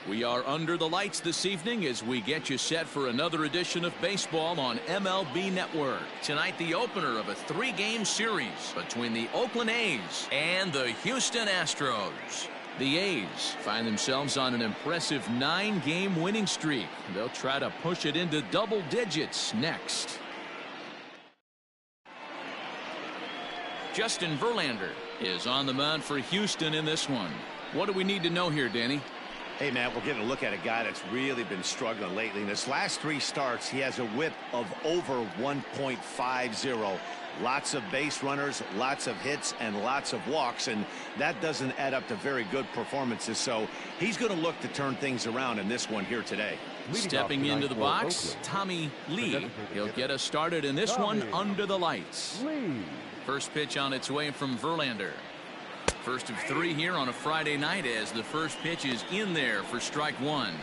We are under the lights this evening as we get you set for another edition of baseball on MLB Network. Tonight, the opener of a 3-game series between the Oakland A's and the Houston Astros. The A's find themselves on an impressive 9-game winning streak. They'll try to push it into double digits next. Justin Verlander is on the mound for Houston in this one. What do we need to know here, Danny? Hey, Matt, we're getting a look at a guy that's really been struggling lately. In his last 3 starts, he has a whip of over 1.50. Lots of base runners, lots of hits, and lots of walks, and that doesn't add up to very good performances. So he's going to look to turn things around in this one here today. Stepping into the box, Tommy Lee. He'll get us started in this one under the lights. First pitch on its way from Verlander. First of 3 here on a Friday night as the first pitch is in there for strike 1.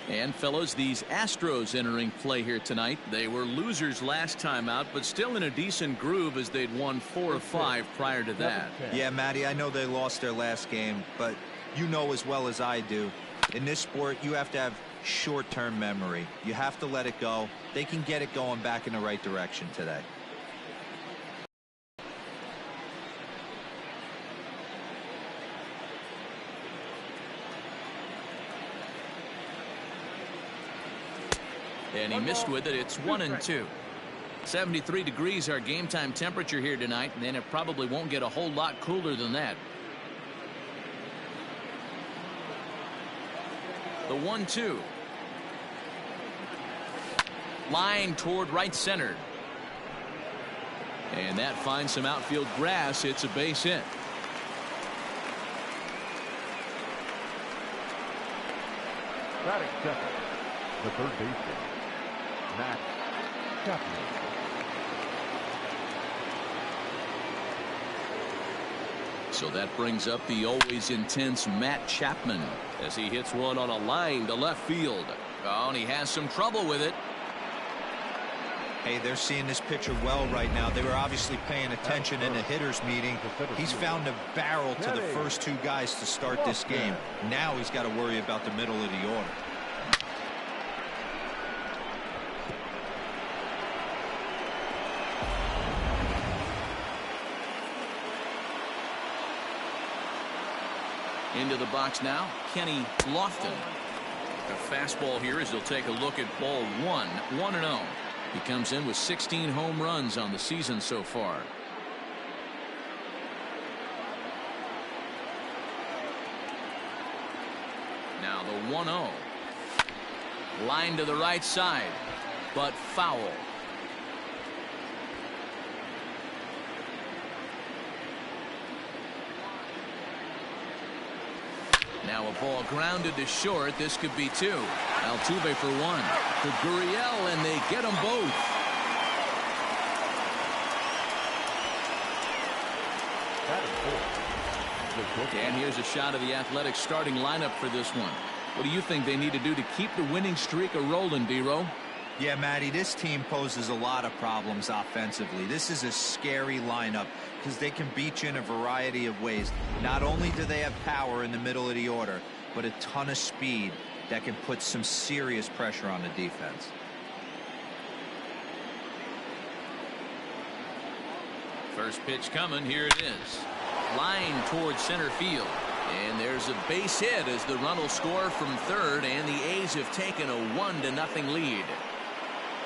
And fellows, these Astros entering play here tonight. They were losers last time out, but still in a decent groove as they'd won 4 of 5 prior to that. Yeah, Matty, I know they lost their last game, but you know as well as I do, in this sport you have to have short-term memory. You have to let it go. They can get it going back in the right direction today. And he missed with it. It's 1-2. 73 degrees our game time temperature here tonight, and then it probably won't get a whole lot cooler than that. The 1-2. Line toward right center. And that finds some outfield grass. It's a base hit. Batting second, the third baseman, Chapman. So that brings up the always intense Matt Chapman as he hits one on a line to left field. Oh, and he has some trouble with it. Hey, they're seeing this pitcher well right now. They were obviously paying attention in the hitters meeting. He's found a barrel to the first 2 guys to start this game. Now he's got to worry about the middle of the order. Into the box now, Kenny Lofton. A fastball here as he'll take a look at ball 1, 1-0. He comes in with 16 home runs on the season so far. Now the 1-0. Line to the right side, but foul. Now a ball grounded to short. This could be 2. Altuve for 1. To Gurriel, and they get them both. And here's a shot of the Athletics starting lineup for this one. What do you think they need to do to keep the winning streak a-rolling, D-Row? Yeah, Matty, this team poses a lot of problems offensively. This is a scary lineup because they can beat you in a variety of ways. Not only do they have power in the middle of the order, but a ton of speed that can put some serious pressure on the defense. First pitch coming. Here it is. Line towards center field. And there's a base hit as the run will score from third, and the A's have taken a 1-0 lead.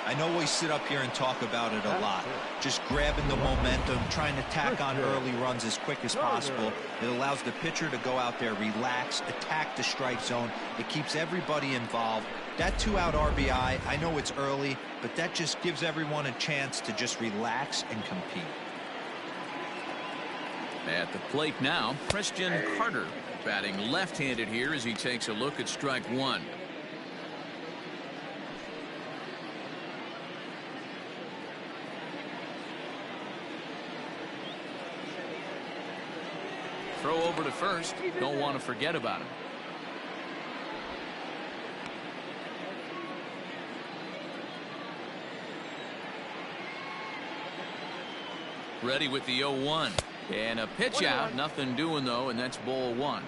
I know we sit up here and talk about it a lot. Just grabbing the momentum, trying to tack on early runs as quick as possible. It allows the pitcher to go out there, relax, attack the strike zone. It keeps everybody involved. That 2-out RBI, I know it's early, but that just gives everyone a chance to just relax and compete. At the plate now, Christian Carter batting left-handed here as he takes a look at strike 1. Throw over to first. Don't want to forget about him. Ready with the 0-1. And a pitch out. Nothing doing, though, and that's ball 1.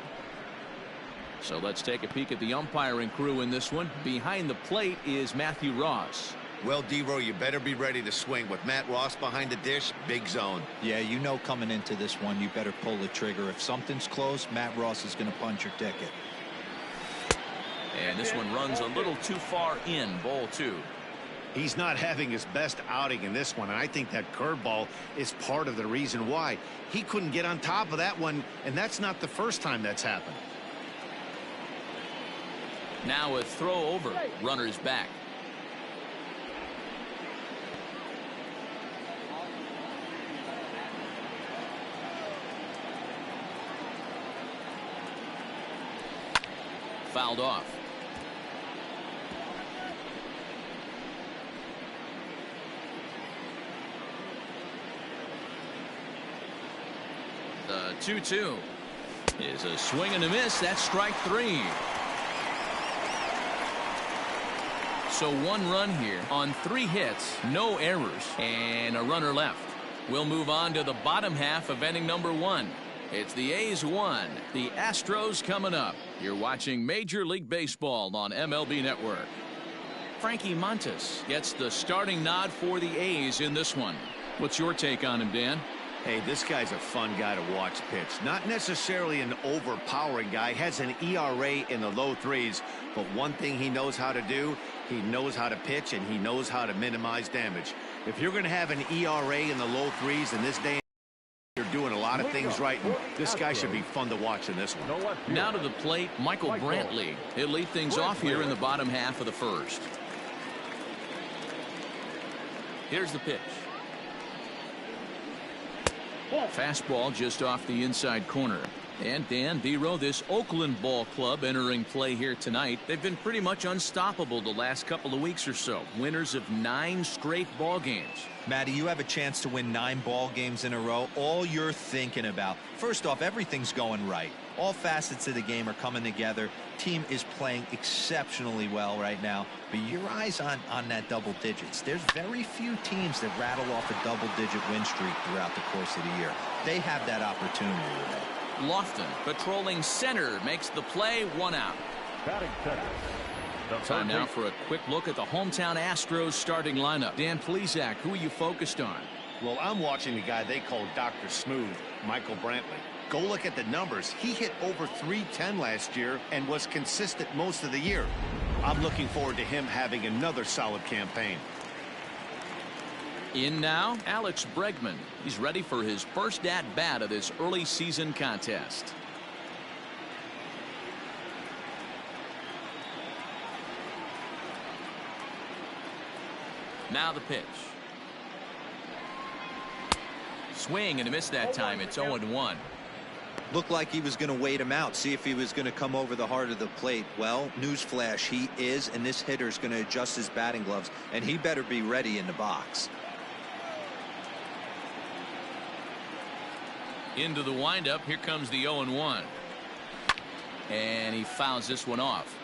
So let's take a peek at the umpiring crew in this one. Behind the plate is Matthew Ross. Well, D-Row, you better be ready to swing. With Matt Ross behind the dish, big zone. Yeah, you know coming into this one, you better pull the trigger. If something's close, Matt Ross is going to punch your ticket. And this one runs a little too far in, ball 2. He's not having his best outing in this one, and I think that curveball is part of the reason why. He couldn't get on top of that one, and that's not the first time that's happened. Now a throw over. Runners back. Fouled off. The 2-2 is a swing and a miss. That's strike 3. So 1 run here on 3 hits, no errors, and a runner left. We'll move on to the bottom half of inning number 1. It's the A's 1, the Astros coming up. You're watching Major League Baseball on MLB Network. Frankie Montas gets the starting nod for the A's in this one. What's your take on him, Dan? Hey, this guy's a fun guy to watch pitch. Not necessarily an overpowering guy. Has an ERA in the low 3s. But one thing he knows how to do, he knows how to pitch, and he knows how to minimize damage. If you're going to have an ERA in the low 3s in this day, you're doing a lot of things right, and this guy should be fun to watch in this one. Now to the plate, Michael Brantley. He'll lead things off here in the bottom half of the first. Here's the pitch. Fastball just off the inside corner. And Dan, D-Row, this Oakland ball club entering play here tonight. They've been pretty much unstoppable the last couple of weeks or so. Winners of 9 straight ball games. Matty, you have a chance to win 9 ball games in a row. All you're thinking about, first off, everything's going right. All facets of the game are coming together. Team is playing exceptionally well right now. But your eyes on that double digits. There's very few teams that rattle off a double-digit win streak throughout the course of the year. They have that opportunity today. Lofton patrolling center makes the play, 1 out. Time now for a quick look at the hometown Astros starting lineup. Dan Plesac, who are you focused on? Well, I'm watching the guy they call Dr. Smooth, Michael Brantley. Go look at the numbers. He hit over .310 last year and was consistent most of the year. I'm looking forward to him having another solid campaign. In now, Alex Bregman. He's ready for his first at-bat of this early season contest. Now the pitch. Swing and a miss that time. It's 0-1. Looked like he was going to wait him out, see if he was going to come over the heart of the plate. Well, newsflash, he is, and this hitter's going to adjust his batting gloves, and he better be ready in the box. Into the windup. Here comes the 0-1. And he fouls this one off.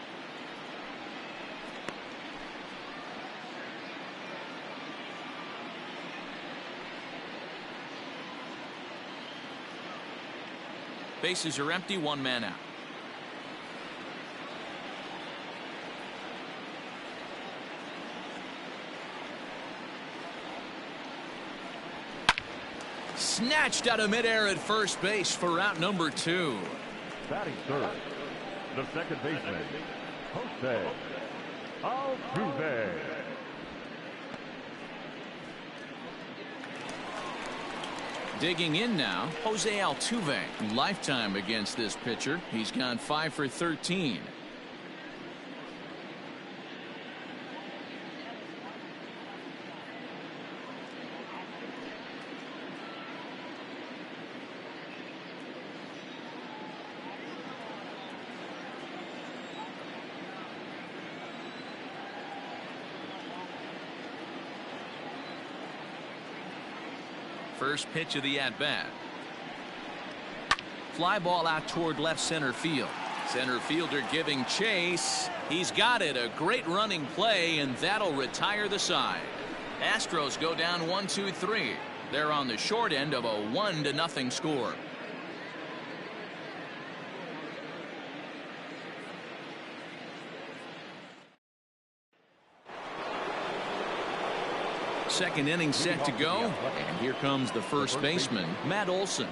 Bases are empty, 1 man out. Snatched out of midair at first base for out number 2. Batting third, the second baseman, Jose Altuve. Digging in now, Jose Altuve. Lifetime against this pitcher. He's gone 5 for 13. First pitch of the at-bat. Fly ball out toward left center field. Center fielder giving chase. He's got it. A great running play, and that'll retire the side. Astros go down 1-2-3. They're on the short end of a 1-0 score. Second inning set to go, and here comes the first baseman, Matt Olson.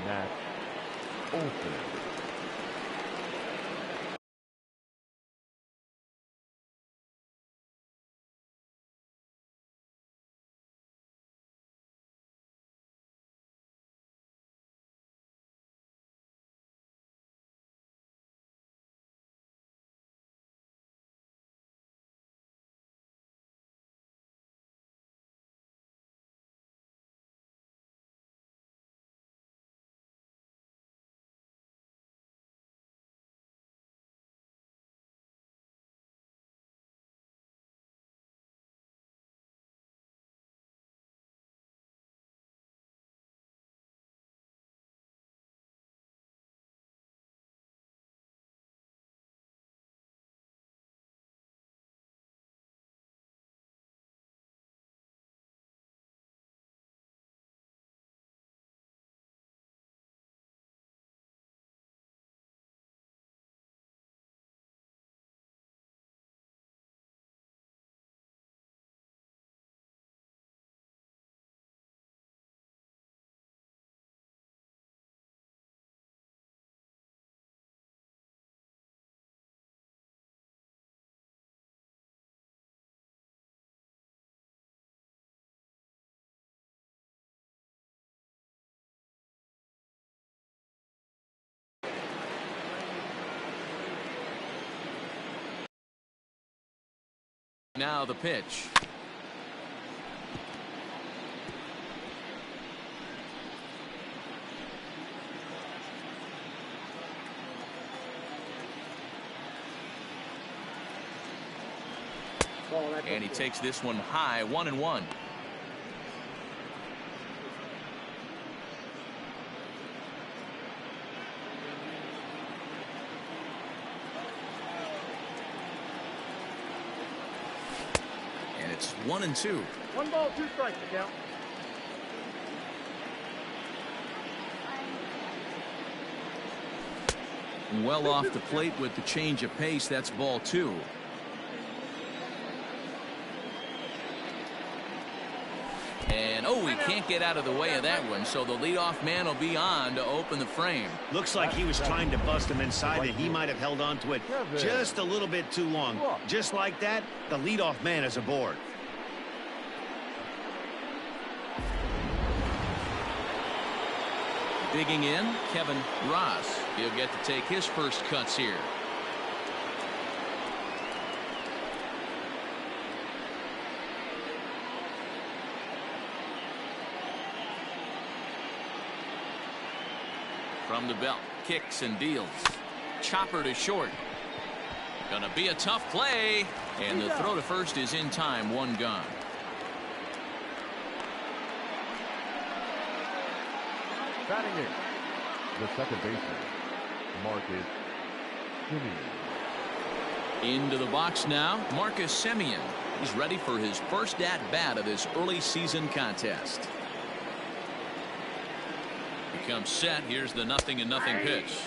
Now the pitch. And he takes this one high, 1-1. And it's 1-2. 1 ball, 2 strikes to count. Well off the plate with the change of pace. That's ball 2. And oh, he can't get out of the way of that one, so the leadoff man will be on to open the frame. Looks like he was trying to bust him inside, and he might have held on to it just a little bit too long. Just like that, the leadoff man is aboard. Digging in, Kevin Ross. He'll get to take his first cuts here. From the belt, kicks and deals. Chopper to short. Gonna be a tough play. And the throw to first is in time, 1 gone. Batting in, the second baseman, Marcus Semien. Into the box now, Marcus Semien. He's ready for his first at-bat of this early season contest. Becomes set. Here's the 0-0 pitch.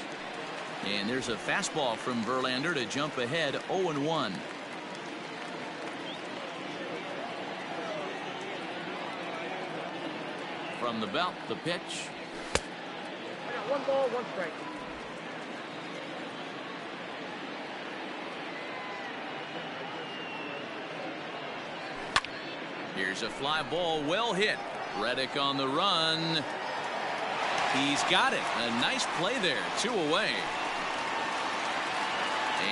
And there's a fastball from Verlander to jump ahead 0-1. From the belt, the pitch. I got 1 ball, 1 strike. Here's a fly ball, well hit. Reddick on the run. He's got it. A nice play there. 2 away.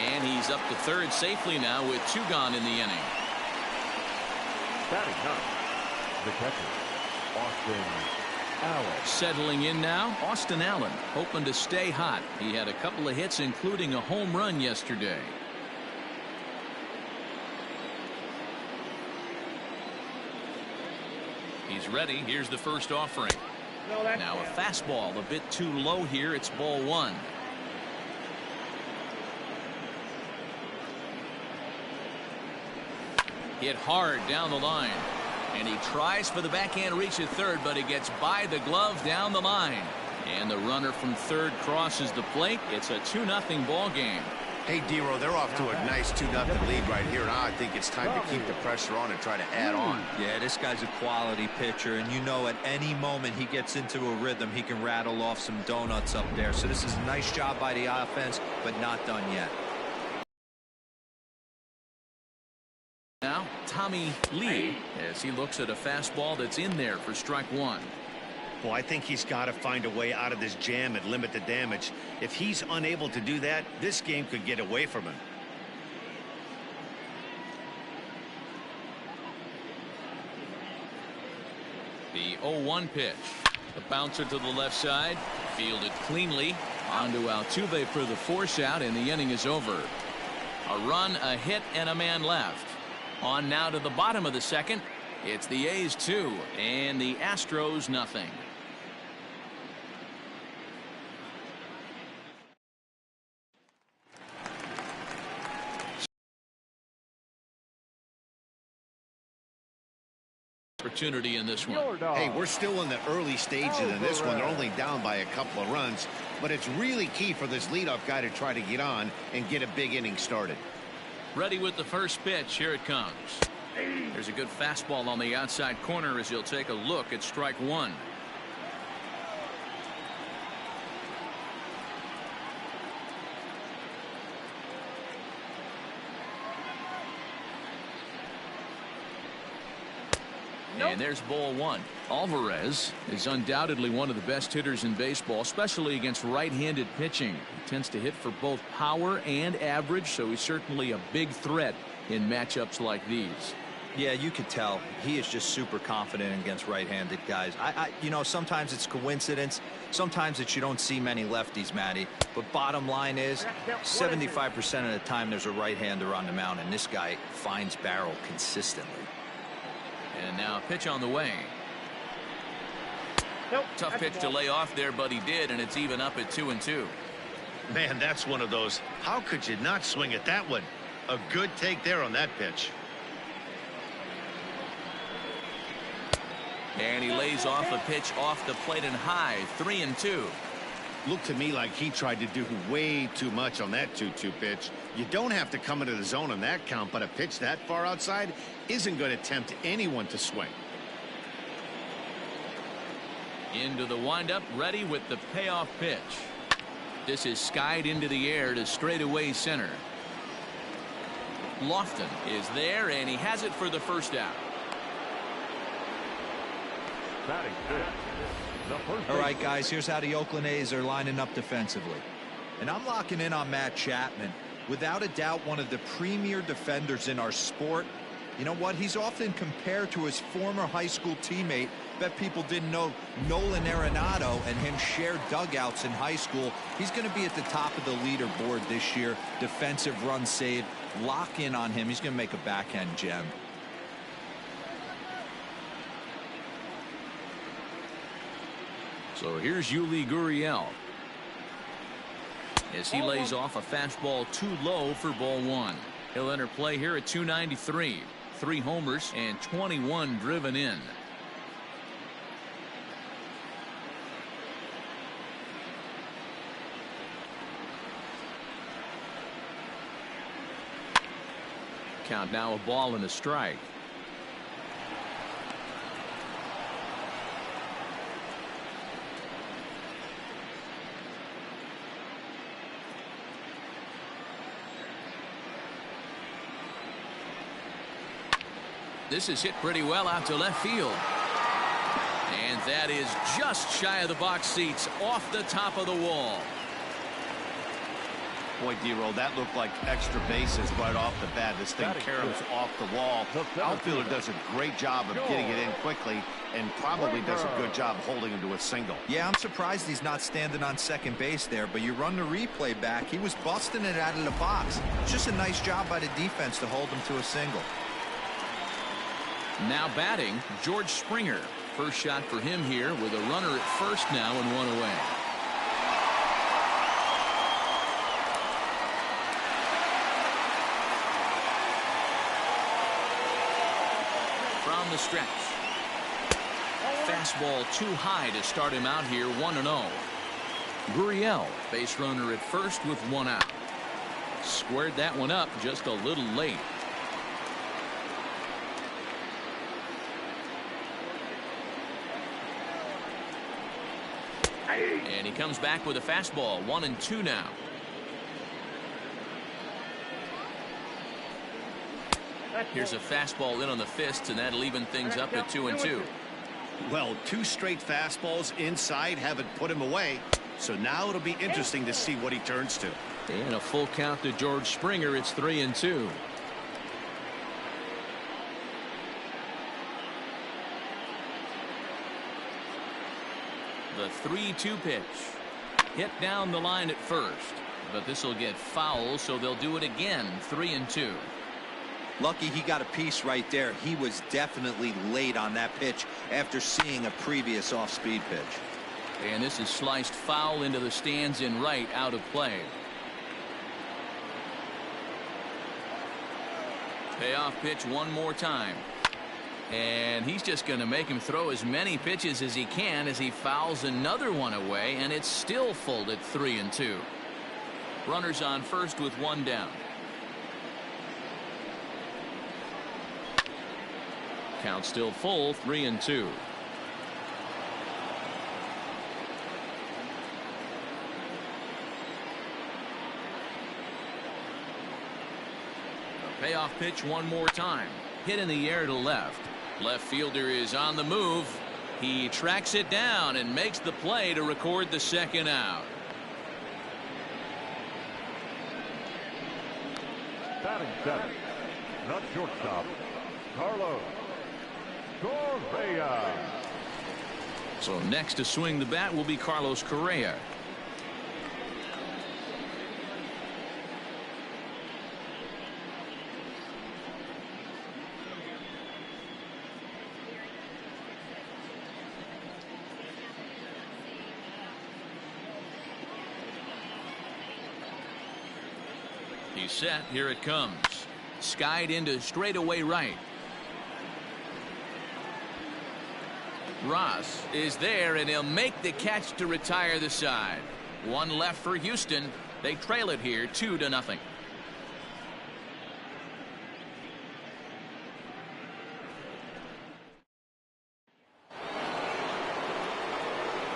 And he's up to third safely now with 2 gone in the inning. Batting ninth, the catcher, Austin Allen. Settling in now, Austin Allen, hoping to stay hot. He had a couple of hits, including a home run yesterday. He's ready. Here's the first offering. Now a fastball a bit too low here. It's ball 1. Hit hard down the line. And he tries for the backhand reach at third, but he gets by the glove down the line. And the runner from third crosses the plate. It's a 2-0 ball game. Hey, Dero, they're off to a nice 2-0 lead right here. Now I think it's time to keep the pressure on and try to add on. Yeah, this guy's a quality pitcher, and you know at any moment he gets into a rhythm, he can rattle off some donuts up there. So this is a nice job by the offense, but not done yet. Now, Tommy Lee, as he looks at a fastball that's in there for strike one. Well, I think he's got to find a way out of this jam and limit the damage. If he's unable to do that, this game could get away from him. The 0-1 pitch. The bouncer to the left side. Fielded cleanly. On to Altuve for the force out, and the inning is over. A run, a hit, and a man left. On now to the bottom of the second. It's the A's 2 and the Astros nothing. Opportunity in this one. Hey, we're still in the early stages of this one. They're only down by a couple of runs, but it's really key for this leadoff guy to try to get on and get a big inning started. Ready with the first pitch. Here it comes. There's a good fastball on the outside corner as he'll take a look at strike one. And there's ball one. Alvarez is undoubtedly one of the best hitters in baseball, especially against right-handed pitching. He tends to hit for both power and average, so he's certainly a big threat in matchups like these. Yeah, you could tell he is just super confident against right-handed guys. You know, sometimes it's coincidence. Sometimes it's you don't see many lefties, Matty. But bottom line is 75% of the time there's a right-hander on the mound, and this guy finds barrel consistently. And now a pitch on the way. Nope, Tough pitch to lay off there, but he did, and it's even up at 2-2. Man, that's one of those. How could you not swing at that one? A good take there on that pitch. And he lays off a pitch off the plate and high. 3-2. Looked to me like he tried to do way too much on that 2-2 pitch. You don't have to come into the zone on that count, but a pitch that far outside isn't going to tempt anyone to swing. Into the windup, ready with the payoff pitch. This is skied into the air to straightaway center. Lofton is there, and he has it for the first out. All right, guys, here's how the Oakland A's are lining up defensively. And I'm locking in on Matt Chapman. Without a doubt, one of the premier defenders in our sport. You know what? He's often compared to his former high school teammate. Bet people didn't know Nolan Arenado and him shared dugouts in high school. He's going to be at the top of the leaderboard this year. Defensive run saved. Lock in on him. He's going to make a backhand gem. So here's Yuli Gurriel as he lays off a fastball too low for ball one. He'll enter play here at 293. 3 homers and 21 driven in. Count now, a ball and a strike. This is hit pretty well out to left field. And that is just shy of the box seats, off the top of the wall. Boy, Dero, that looked like extra bases right off the bat. This thing caroms off the wall. Outfielder does a great job of getting it in quickly and probably does a good job holding him to a single. Yeah, I'm surprised he's not standing on second base there, but you run the replay back. He was busting it out of the box. It's just a nice job by the defense to hold him to a single. Now batting, George Springer. First shot for him here with a runner at first now and 1 away. From the stretch. Fastball too high to start him out here, 1-0. Gurriel, base runner at first with 1 out. Squared that one up just a little late. And he comes back with a fastball. 1-2 now. Here's a fastball in on the fists, and that'll even things up at 2-2. Well, 2 straight fastballs inside haven't put him away. So now it'll be interesting to see what he turns to. And a full count to George Springer. It's 3-2. The 3-2 pitch. Hit down the line at first, but this will get foul, so they'll do it again. 3-2. Lucky he got a piece right there. He was definitely late on that pitch after seeing a previous off-speed pitch. And this is sliced foul into the stands in right, out of play. Payoff pitch one more time. And he's just going to make him throw as many pitches as he can as he fouls another one away, and it's still full at 3-2. Runners on first with 1 down. Count still full, 3-2. A payoff pitch one more time. Hit in the air to left. Left fielder is on the move. He tracks it down and makes the play to record the second out. Batting 7th, the shortstop, Carlos Correa. So next to swing the bat will be Carlos Correa. He's set. Here it comes. Skied into straightaway right. Ross is there, and he'll make the catch to retire the side. One left for Houston. They trail it here 2-0.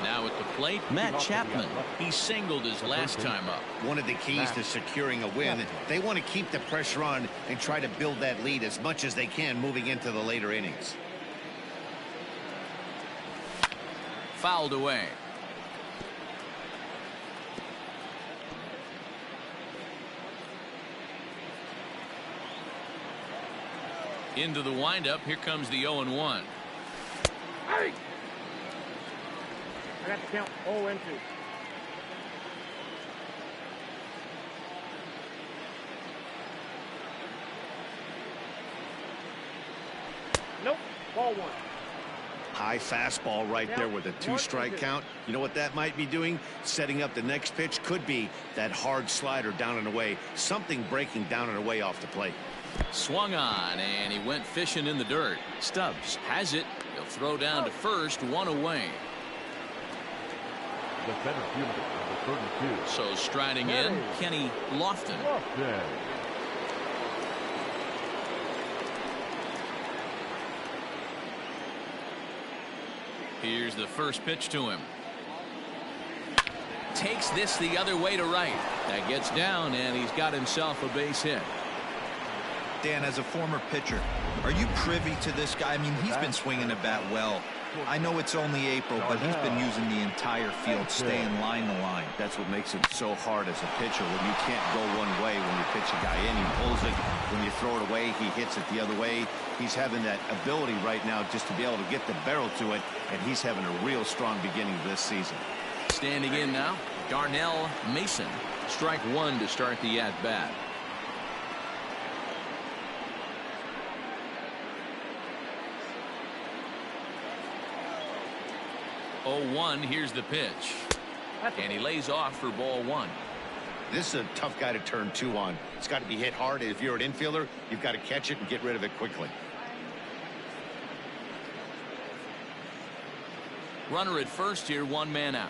Now at the plate, Matt Chapman. He singled his last time up. One of the keys to securing a win. They want to keep the pressure on and try to build that lead as much as they can moving into the later innings. Fouled away. Into the windup. Here comes the 0-1. Hey! I got to count 0-2. Nope. Ball 1. High fastball right there with a 2-strike count. You know what that might be doing? Setting up the next pitch. Could be that hard slider down and away. Something breaking down and away off the plate. Swung on, and he went fishing in the dirt. Stubbs has it. He'll throw down to first. 1 away. The center fielder, number 32. So striding in, Kenny Lofton. Here's the first pitch to him. Takes this the other way to right. That gets down, and he's got himself a base hit. Dan, as a former pitcher, are you privy to this guy? I mean, he's been swinging the bat well. I know it's only April, but he's been using the entire field, staying line to line. That's what makes it so hard as a pitcher when you can't go one way when you pitch a guy in. He pulls it. When you throw it away, he hits it the other way. He's having that ability right now just to be able to get the barrel to it, and he's having a real strong beginning of this season. Standing in now, Darnell Mason. Strike 1 to start the at-bat. Oh, 1. Here's the pitch, and he lays off for ball 1. This is a tough guy to turn 2 on. It's got to be hit hard. If you're an infielder, you've got to catch it and get rid of it quickly. Runner at first here, 1 man out.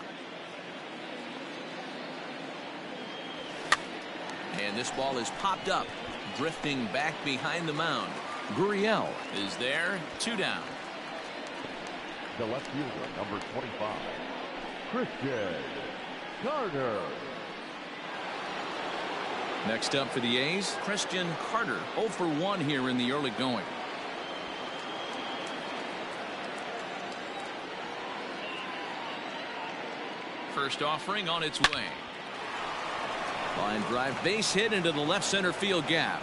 And this ball is popped up, drifting back behind the mound. Gurriel is there, 2 down. The left fielder, number 25, Christian Carter. Next up for the A's, Christian Carter, 0 for 1 here in the early going. First offering on its way. Line drive, base hit into the left center field gap.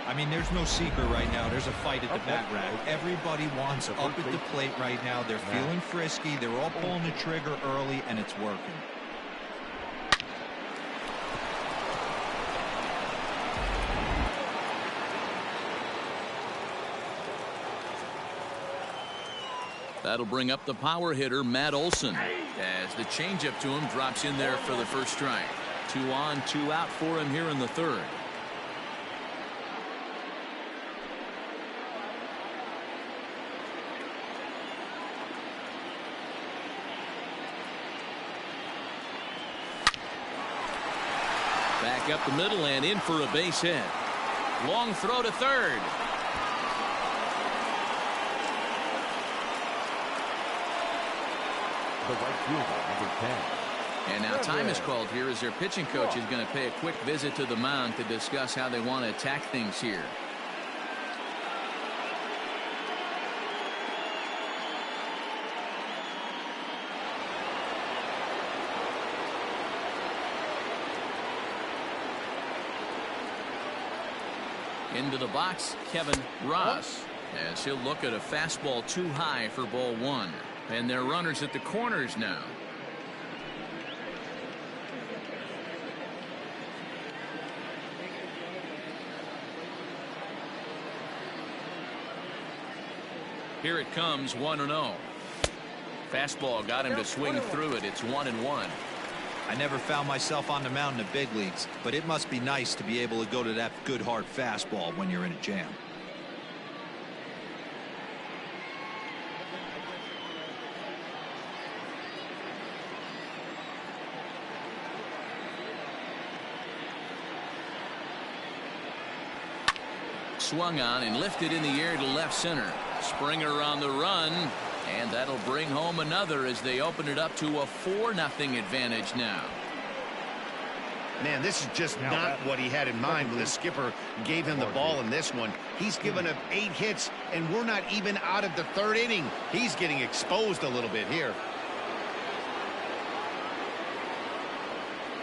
I mean, there's no secret right now. There's a fight at the bat rack. Everybody wants up at the plate right now. They're feeling frisky. They're all pulling the trigger early, and it's working. That'll bring up the power hitter, Matt Olson, as the changeup to him drops in there for the first strike. 2 on, 2 out for him here in the third. Back up the middle and in for a base hit. Long throw to third. The right fielder, number 10. And now time is called here as their pitching coach is going to pay a quick visit to the mound to discuss how they want to attack things here. Into the box, Kevin Ross, as he'll look at a fastball too high for ball 1. And they're runners at the corners now. Here it comes, 1-0. Fastball got him to swing through it. It's 1-1. I never found myself on the mound in the big leagues, but it must be nice to be able to go to that good hard fastball when you're in a jam. Swung on and lifted in the air to left center. Springer on the run, and that'll bring home another as they open it up to a 4-0 advantage now. Man, this is just not what he had in mind when the skipper gave him the ball in this one. He's given up 8 hits, and we're not even out of the 3rd inning. He's getting exposed a little bit here.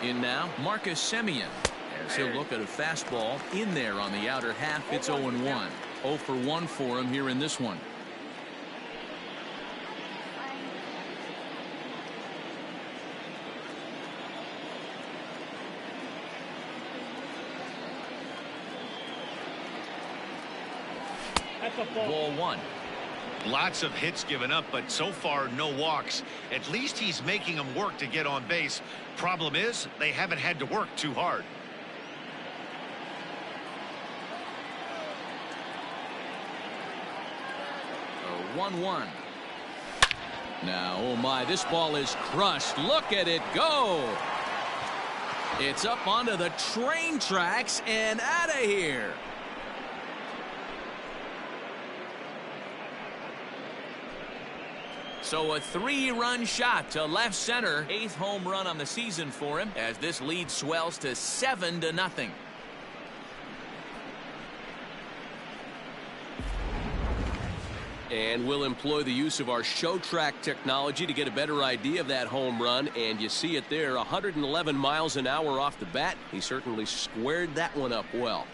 In now, Marcus Semien, as he'll look at a fastball in there on the outer half. It's 0-1. 0 for 1 for him here in this one. Ball 1. Lots of hits given up, but so far no walks. At least he's making them work to get on base. Problem is, they haven't had to work too hard. 1-1. Now, oh my, this ball is crushed. Look at it go. It's up onto the train tracks and out of here. So a 3-run shot to left center. 8th home run on the season for him as this lead swells to 7-0. And we'll employ the use of our show track technology to get a better idea of that home run. And you see it there, 111 miles an hour off the bat. He certainly squared that one up well.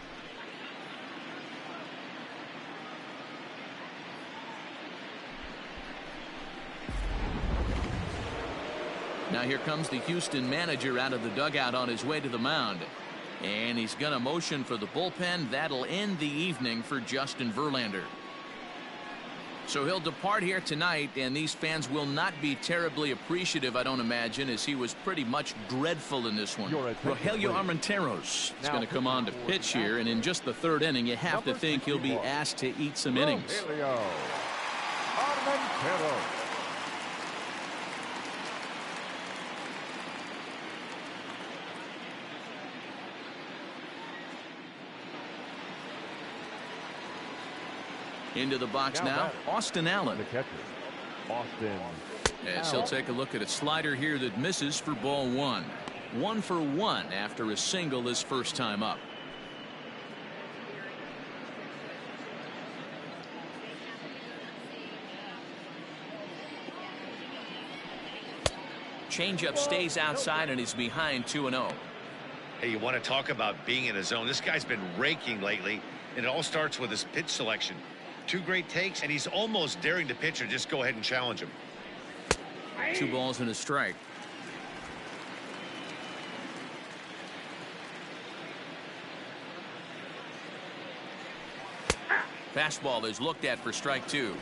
Now here comes the Houston manager out of the dugout on his way to the mound. And he's going to motion for the bullpen. That'll end the evening for Justin Verlander. So he'll depart here tonight, and these fans will not be terribly appreciative, I don't imagine, as he was pretty much dreadful in this one. Rogelio Armenteros is going to come on to pitch here, and in just the 3rd inning, you have to think he'll be asked to eat some innings. Rogelio Armenteros. Into the box now, Austin Allen. The catcher, Austin. As he'll take a look at a slider here that misses for ball one. 1 for 1 after a single his first time up. Changeup stays outside and he's behind 2-0. Hey, you want to talk about being in a zone? This guy's been raking lately, and it all starts with his pitch selection. 2 great takes, and he's almost daring the pitcher just go ahead and challenge him. 2 balls and a strike. Fastball is looked at for strike 2.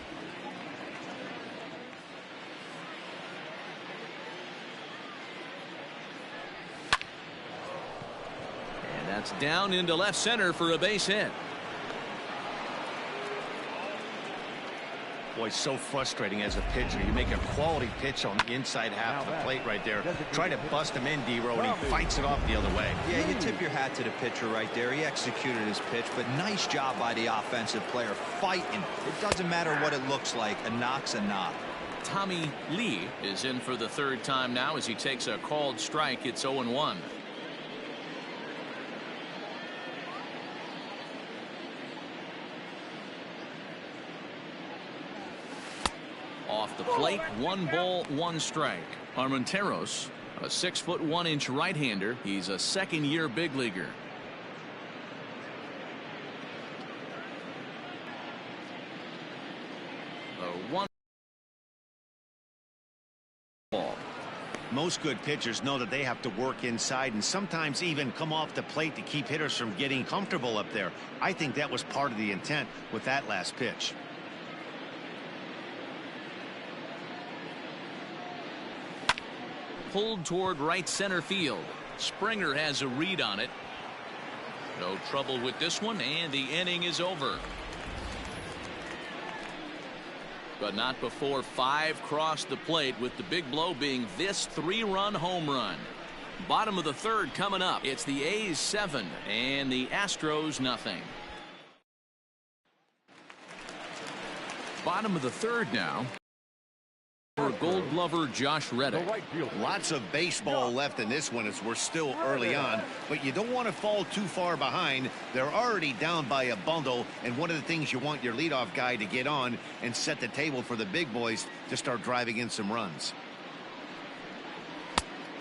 And that's down into left center for a base hit. Boy, so frustrating as a pitcher. You make a quality pitch on the inside half of the plate right there. Try to bust him in, D-Row, and he fights it off the other way. Yeah, you tip your hat to the pitcher right there. He executed his pitch, but nice job by the offensive player fighting. It doesn't matter what it looks like. A knock's a knock. Tommy Lee is in for the 3rd time now as he takes a called strike. It's 0-1. Off the plate, 1 ball, 1 strike. Armenteros, a 6'1" right-hander. He's a 2nd-year big leaguer. A 1 ball. Most good pitchers know that they have to work inside and sometimes even come off the plate to keep hitters from getting comfortable up there. I think that was part of the intent with that last pitch. Pulled toward right center field. Springer has a read on it. No trouble with this one, and the inning is over. But not before 5 crossed the plate, with the big blow being this 3-run home run. Bottom of the 3rd coming up. It's the A's 7 and the Astros nothing. Bottom of the 3rd now. For Gold Glover Josh Reddick. Lots of baseball left in this one as we're still early on, but you don't want to fall too far behind. They're already down by a bundle, and one of the things you want your leadoff guy to get on and set the table for the big boys to start driving in some runs.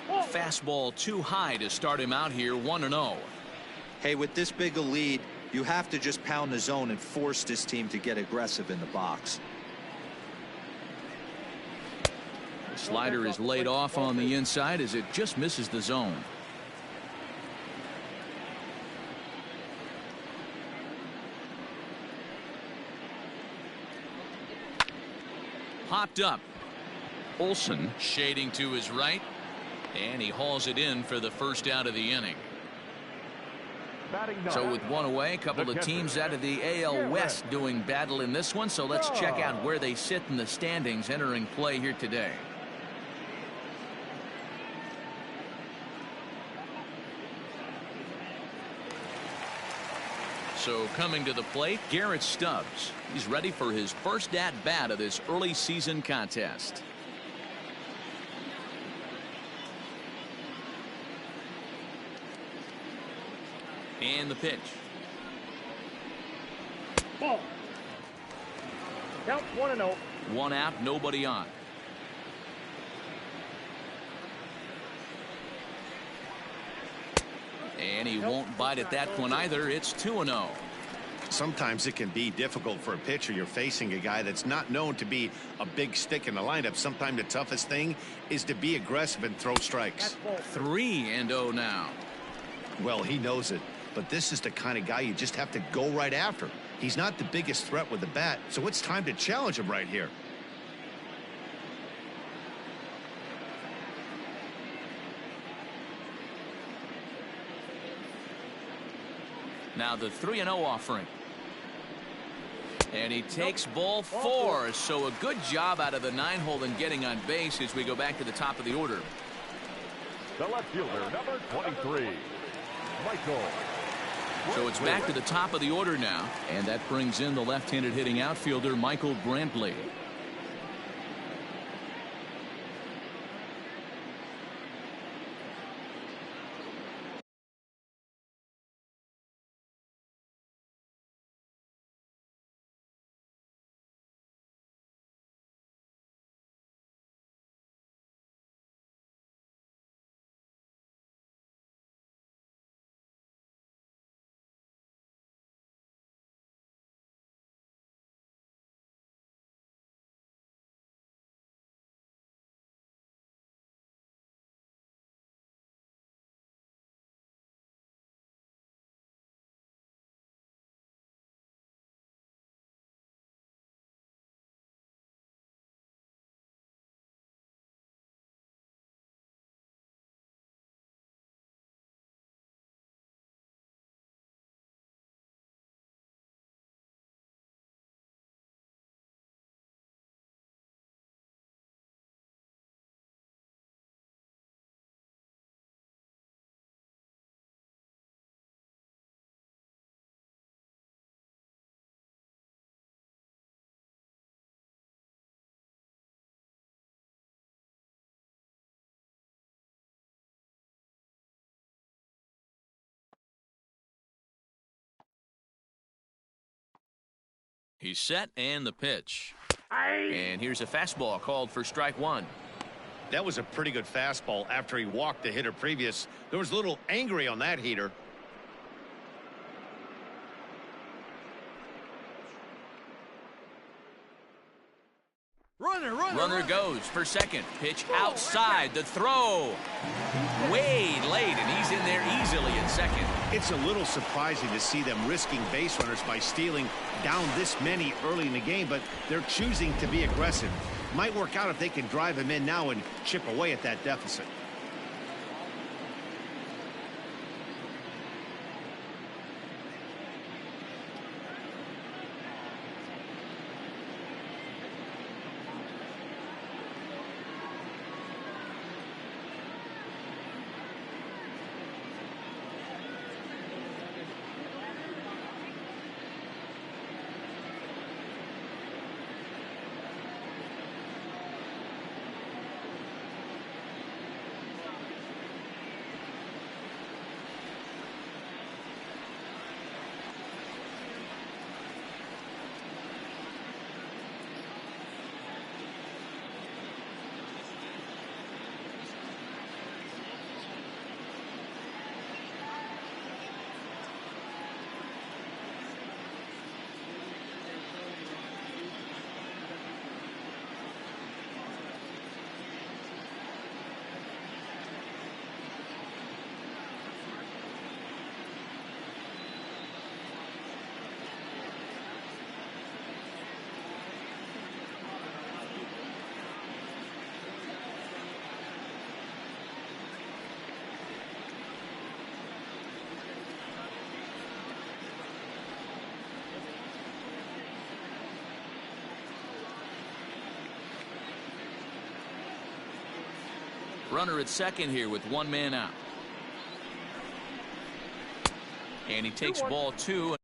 Fastball too high to start him out here. 1-0. Hey, with this big a lead, you have to just pound the zone and force this team to get aggressive in the box. The slider is laid off on the inside as it just misses the zone. Popped up. Olson shading to his right, and he hauls it in for the 1st out of the inning. So with 1 away, a couple of teams out of the AL West doing battle in this one. So let's check out where they sit in the standings entering play here today. So coming to the plate, Garrett Stubbs. He's ready for his first at-bat of this early season contest. And the pitch. Ball. Count 1-0. 1 out, nobody on. And he won't bite at that one either. It's 2-0. Sometimes it can be difficult for a pitcher. You're facing a guy that's not known to be a big stick in the lineup. Sometimes the toughest thing is to be aggressive and throw strikes. 3-0 now. Well, he knows it, but this is the kind of guy you just have to go right after. He's not the biggest threat with the bat, so it's time to challenge him right here. Now the 3-0 offering. And he takes ball 4. So a good job out of the 9-hole in getting on base as we go back to the top of the order. The left fielder, number 23, Michael. So it's back to the top of the order now, and that brings in the left-handed hitting outfielder Michael Brantley. He's set, and the pitch. And here's a fastball called for strike one. That was a pretty good fastball after he walked the hitter previous. There was a little angry on that heater. Runner goes for second. Pitch outside. The throw. Way late, and he's in there easily at second. It's a little surprising to see them risking base runners by stealing down this many early in the game, but they're choosing to be aggressive. Might work out if they can drive him in now and chip away at that deficit. Runner at second here with one man out. And he takes ball two.